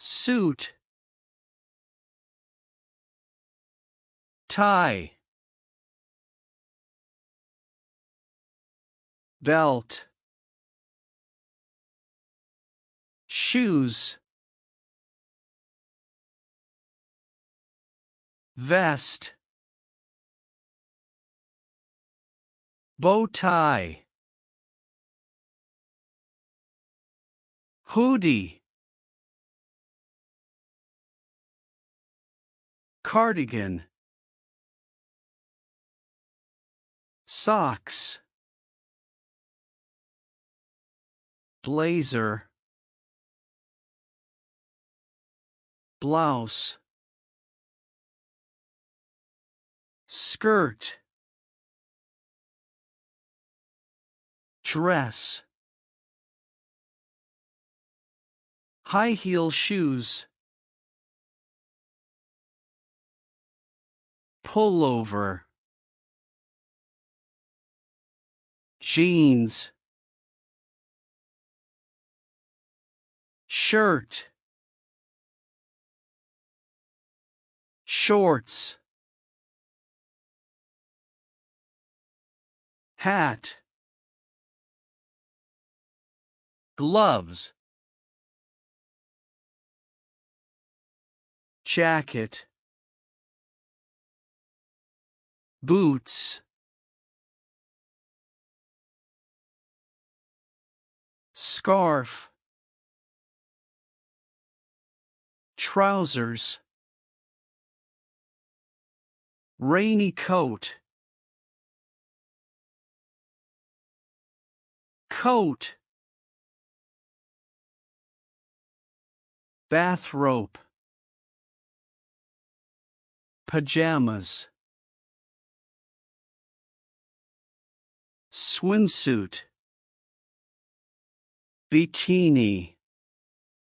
suit, tie, belt, shoes, vest, bow tie, hoodie, cardigan, socks, blazer, blouse, skirt, dress, high heel shoes, pullover, jeans, shirt, shorts, hat, gloves, jacket, boots, scarf, trousers, rainy coat, coat, bathrobe, pajamas, swimsuit, bikini,